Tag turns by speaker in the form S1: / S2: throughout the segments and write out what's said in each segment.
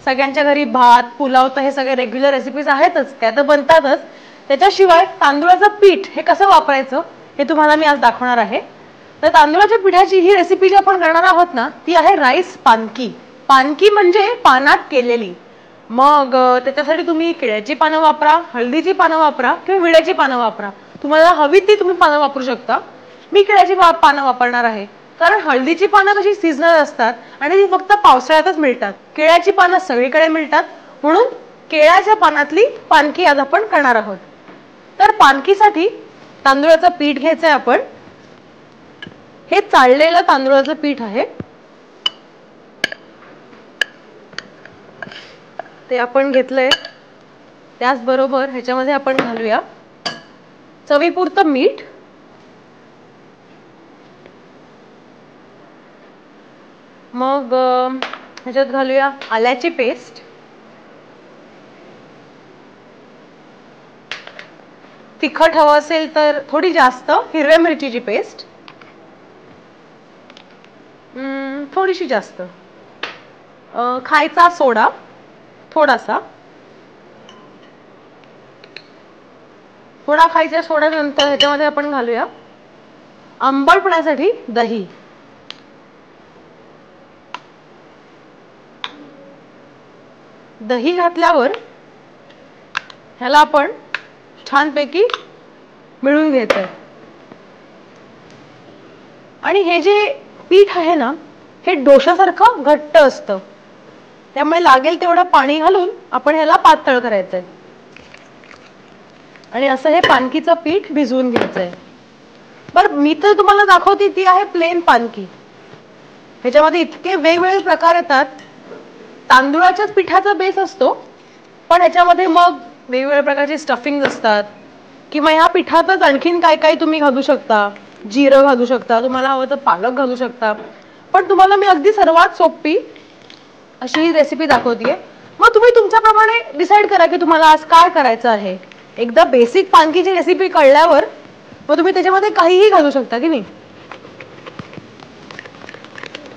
S1: सगळ्यांच्या घरी भात पुलाव तर हे सगळे रेग्युलर रेसिपीज आहेतच, त्या तर बनतातच. त्याच्याशिवाय तांदूळाचं पीठ हे कसं वापरायचं हे तुम्हाला मी आज दाखवणार आहे. तर तांदूळाच्या पिठाची ही रेसिपी जी आपण करणार आहोत ना ती आहे राईस पानकी. पानकी म्हणजे पानात केलेली. मग त्याच्यासाठी तुम्ही केळ्याची पानं वापरा, हळदीची पानं वापरा किंवा विड्याची पानं वापरा. तुम्हाला हवी ती तुम्ही पानं वापरू शकता. मी केळ्याची पानं वापरणार आहे कारण हळदीची पानं कशी सीझनल असतात आणि ती फक्त पावसाळ्यातच मिळतात. केळ्याची पानं सगळीकडे मिळतात म्हणून केळ्याच्या पानातली पानकी आज आपण करणार आहोत. तर पानकीसाठी तांदूळाचं पीठ घ्यायचं आहे आपण. हे चाळलेलं तांदूळाचं पीठ आहे. ते आपण घेतलंय. त्याचबरोबर ह्याच्यामध्ये आपण घालूया चवीपुरतं मीठ, मग ह्याच्यात घालूया आल्याची पेस्ट, तिखट हवं असेल तर थोडी जास्त हिरव्या मिरचीची पेस्ट, थोडीशी जास्त, खायचा सोडा थोडासा, थोडा खायच्या सोड्यानंतर ह्याच्यामध्ये आपण घालूया आंबटपणासाठी दही. दही घातल्यावर ह्याला आपण छानपैकी मिळून घ्यायचंय. आणि हे जे पीठ आहे ना हे डोशासारखं घट्ट असतं, त्यामुळे लागेल तेवढं पाणी घालून आपण ह्याला पातळ करायचंय. आणि असं हे पानकीचं पीठ भिजवून घ्यायचंय. बरं, मी तर तुम्हाला दाखवते ती आहे प्लेन पानकी. ह्याच्यामध्ये इतके वेगवेगळे प्रकार येतात. तांदूळाच्याच पिठाचा बेस असतो पण ह्याच्यामध्ये मग वेगवेगळ्या प्रकारचे स्टफिंग असतात किंवा ह्या पिठातच आणखीन काय काय तुम्ही घालू शकता. जिरं घालू शकता, तुम्हाला हवं तर पालक घालू शकता. पण तुम्हाला मी अगदी सर्वात सोपी अशी ही रेसिपी दाखवतेय. मग तुम्ही तुमच्याप्रमाणे डिसाईड करा की तुम्हाला आज काय करायचं आहे. एकदा बेसिक पानकीची रेसिपी कळल्यावर मग तुम्ही त्याच्यामध्ये काहीही घालू शकता की नाही.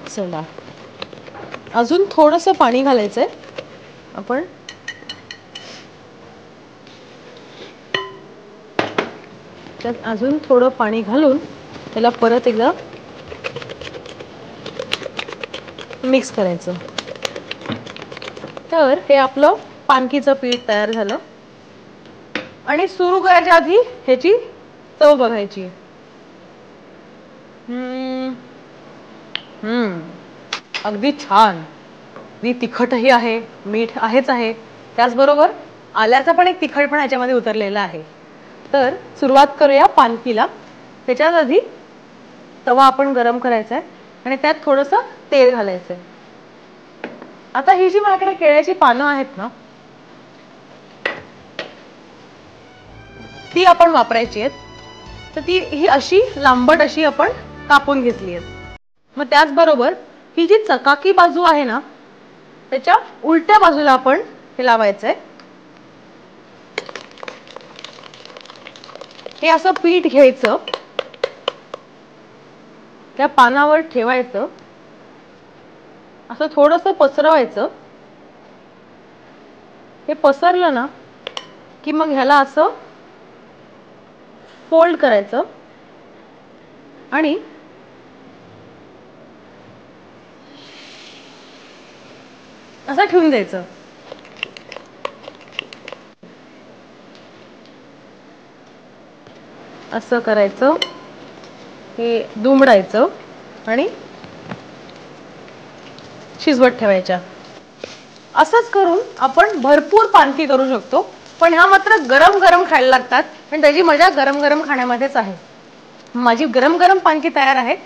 S1: चला, अजून थोडंसं पाणी घालायचंय आपण. त्यात अजून थोडं पाणी घालून त्याला परत एकदा मिक्स करायचं. तर हे आपलं पानकीचं पीठ तयार झालं. आणि सुरू करायच्या आधी ह्याची चव बघायची. अगदी छान. अगदी तिखटही आहे, मीठ आहेच आहे, त्याचबरोबर आल्याचा पण एक तिखटपणा याच्यामध्ये उतरलेला आहे. तर सुरुवात करूया पानकीला. त्याच्यात आधी तवा आपण गरम करायचा आहे आणि त्यात थोडंसं तेल घालायचंय. आता ही जी माझ्याकडे केळ्याची पानं आहेत ना ती आपण वापरायची आहेत. तर ती ही अशी लांबट अशी आपण कापून घेतली आहेत. मग त्याचबरोबर ही जी चकाकी बाजू आहे ना त्याच्या उलट्या बाजूला आपण हे लावायचंय. हे असं पीठ घ्यायचं, त्या पानावर ठेवायचं, असं थोडंसं पसरवायचं. हे पसरलं ना की मग ह्याला असं फोल्ड करायचं आणि असं ठेवून द्यायचं. असं करायचं, हे दुमडायचं आणि शिजवत ठेवायच्या. असंच करून आपण भरपूर पानकी करू शकतो. पण ह्या मात्र गरम गरम खायला लागतात आणि त्याची मजा गरम गरम खाण्यामध्येच आहे. माझी गरम गरम पानकी तयार आहे.